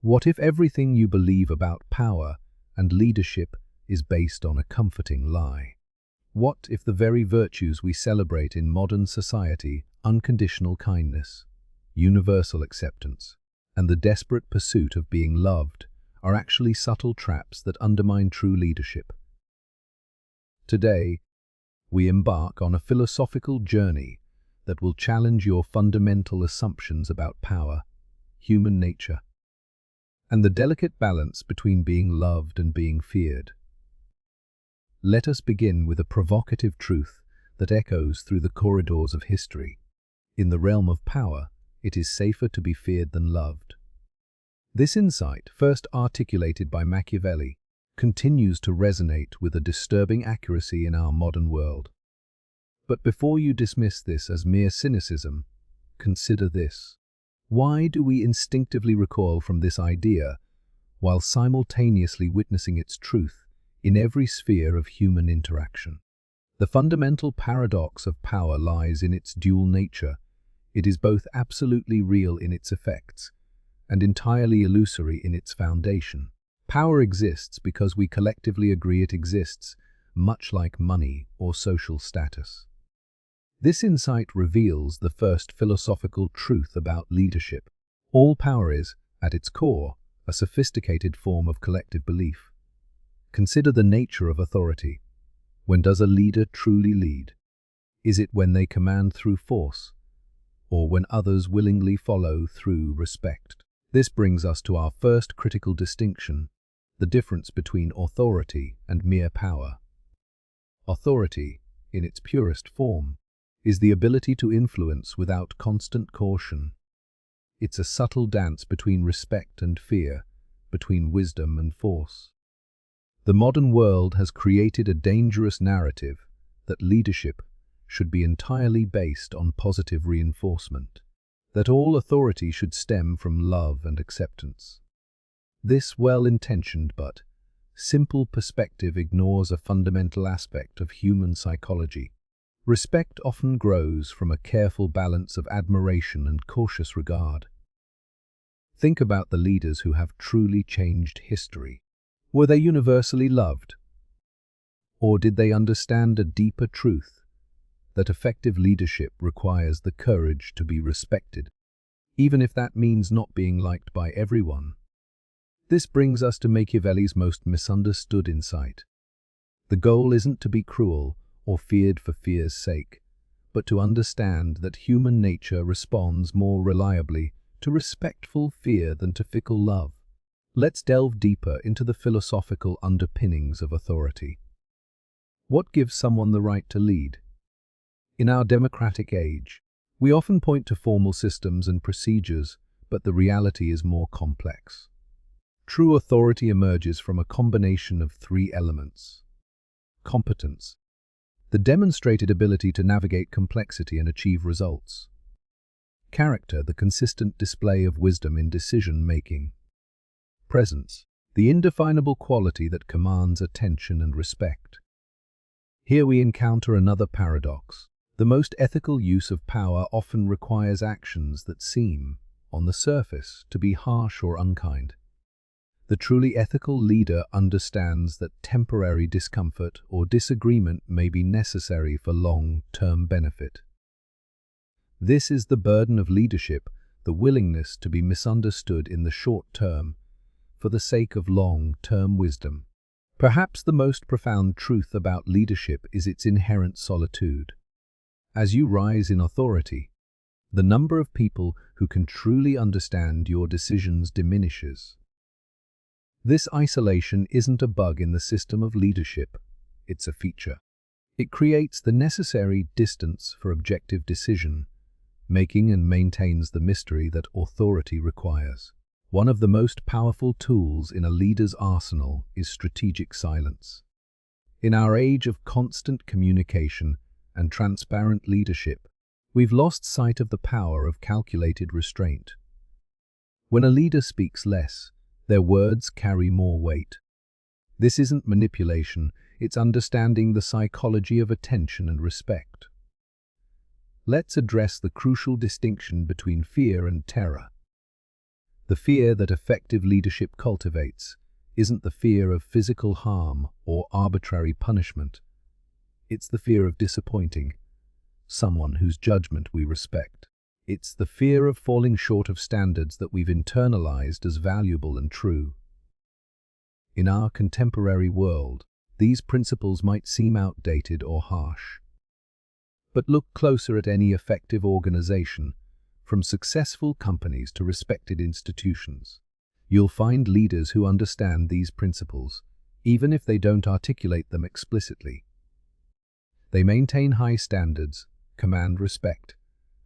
What if everything you believe about power and leadership is based on a comforting lie? What if the very virtues we celebrate in modern society, unconditional kindness, universal acceptance, and the desperate pursuit of being loved, are actually subtle traps that undermine true leadership? Today, we embark on a philosophical journey that will challenge your fundamental assumptions about power, human nature, and the delicate balance between being loved and being feared. Let us begin with a provocative truth that echoes through the corridors of history. In the realm of power, it is safer to be feared than loved. This insight, first articulated by Machiavelli, continues to resonate with a disturbing accuracy in our modern world. But before you dismiss this as mere cynicism, consider this. Why do we instinctively recoil from this idea while simultaneously witnessing its truth in every sphere of human interaction? The fundamental paradox of power lies in its dual nature. It is both absolutely real in its effects and entirely illusory in its foundation. Power exists because we collectively agree it exists, much like money or social status. This insight reveals the first philosophical truth about leadership. All power is, at its core, a sophisticated form of collective belief. Consider the nature of authority. When does a leader truly lead? Is it when they command through force, or when others willingly follow through respect? This brings us to our first critical distinction, the difference between authority and mere power. Authority, in its purest form, is the ability to influence without constant caution. It's a subtle dance between respect and fear, between wisdom and force. The modern world has created a dangerous narrative that leadership should be entirely based on positive reinforcement, that all authority should stem from love and acceptance. This well-intentioned but simple perspective ignores a fundamental aspect of human psychology. Respect often grows from a careful balance of admiration and cautious regard. Think about the leaders who have truly changed history. Were they universally loved? Or did they understand a deeper truth, that effective leadership requires the courage to be respected, even if that means not being liked by everyone? This brings us to Machiavelli's most misunderstood insight. The goal isn't to be cruel or feared for fear's sake, but to understand that human nature responds more reliably to respectful fear than to fickle love. Let's delve deeper into the philosophical underpinnings of authority. What gives someone the right to lead? In our democratic age, we often point to formal systems and procedures, but the reality is more complex. True authority emerges from a combination of three elements. Competence, the demonstrated ability to navigate complexity and achieve results. Character, the consistent display of wisdom in decision-making. Presence, the indefinable quality that commands attention and respect. Here we encounter another paradox. The most ethical use of power often requires actions that seem, on the surface, to be harsh or unkind. The truly ethical leader understands that temporary discomfort or disagreement may be necessary for long-term benefit. This is the burden of leadership, the willingness to be misunderstood in the short term for the sake of long-term wisdom. Perhaps the most profound truth about leadership is its inherent solitude. As you rise in authority, the number of people who can truly understand your decisions diminishes. This isolation isn't a bug in the system of leadership, it's a feature. It creates the necessary distance for objective decision making and maintains the mystery that authority requires. One of the most powerful tools in a leader's arsenal is strategic silence. In our age of constant communication and transparent leadership, we've lost sight of the power of calculated restraint. When a leader speaks less, their words carry more weight. This isn't manipulation, it's understanding the psychology of attention and respect. Let's address the crucial distinction between fear and terror. The fear that effective leadership cultivates isn't the fear of physical harm or arbitrary punishment. It's the fear of disappointing someone whose judgment we respect. It's the fear of falling short of standards that we've internalized as valuable and true. In our contemporary world, these principles might seem outdated or harsh. But look closer at any effective organization, from successful companies to respected institutions. You'll find leaders who understand these principles, even if they don't articulate them explicitly. They maintain high standards, command respect,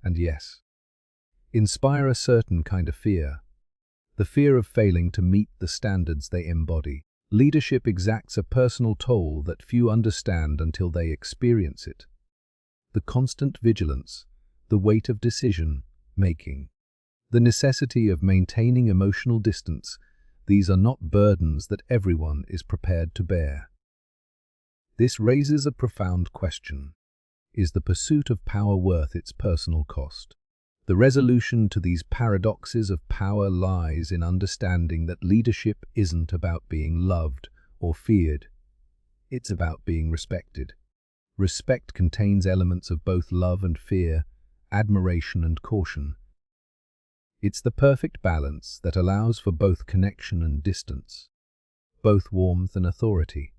and yes, inspire a certain kind of fear, the fear of failing to meet the standards they embody. Leadership exacts a personal toll that few understand until they experience it. The constant vigilance, the weight of decision-making, the necessity of maintaining emotional distance, these are not burdens that everyone is prepared to bear. This raises a profound question. Is the pursuit of power worth its personal cost? The resolution to these paradoxes of power lies in understanding that leadership isn't about being loved or feared. It's about being respected. Respect contains elements of both love and fear, admiration and caution. It's the perfect balance that allows for both connection and distance, both warmth and authority.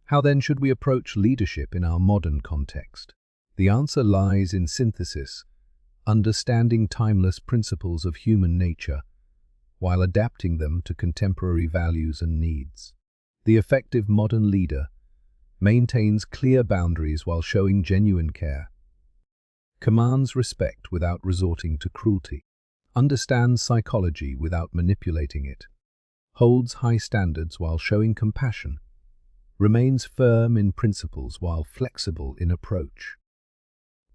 How then should we approach leadership in our modern context? The answer lies in synthesis, understanding timeless principles of human nature, while adapting them to contemporary values and needs. The effective modern leader maintains clear boundaries while showing genuine care, commands respect without resorting to cruelty, understands psychology without manipulating it, holds high standards while showing compassion, remains firm in principles while flexible in approach.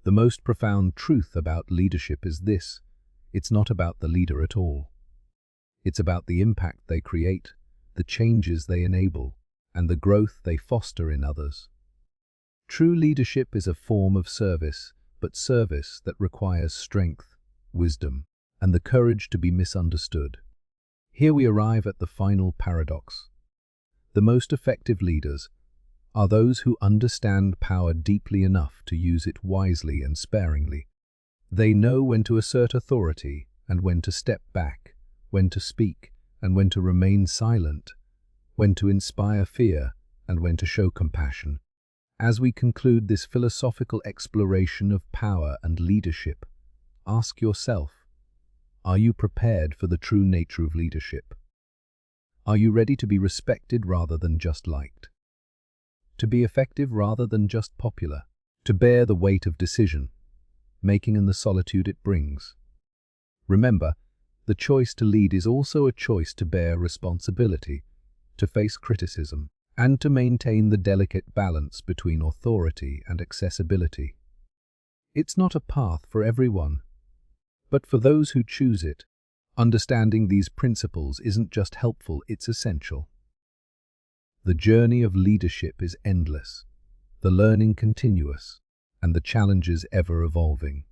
The most profound truth about leadership is this: it's not about the leader at all. It's about the impact they create, the changes they enable, and the growth they foster in others. True leadership is a form of service, but service that requires strength, wisdom, and the courage to be misunderstood. Here we arrive at the final paradox. The most effective leaders are those who understand power deeply enough to use it wisely and sparingly. They know when to assert authority and when to step back, when to speak and when to remain silent, when to inspire fear and when to show compassion. As we conclude this philosophical exploration of power and leadership, ask yourself, are you prepared for the true nature of leadership? Are you ready to be respected rather than just liked? To be effective rather than just popular? To bear the weight of decision-making and the solitude it brings? Remember, the choice to lead is also a choice to bear responsibility, to face criticism, and to maintain the delicate balance between authority and accessibility. It's not a path for everyone, but for those who choose it, understanding these principles isn't just helpful, it's essential. The journey of leadership is endless, the learning continuous, and the challenges ever-evolving.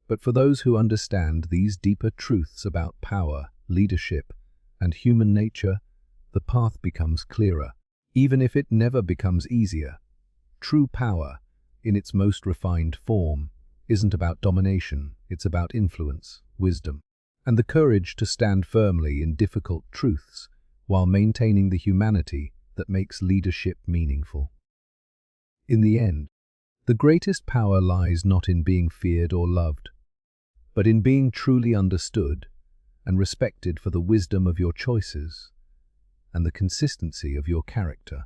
But for those who understand these deeper truths about power, leadership, and human nature, the path becomes clearer, even if it never becomes easier. True power, in its most refined form, isn't about domination, it's about influence, wisdom, and the courage to stand firmly in difficult truths while maintaining the humanity that makes leadership meaningful. In the end, the greatest power lies not in being feared or loved, but in being truly understood and respected for the wisdom of your choices and the consistency of your character.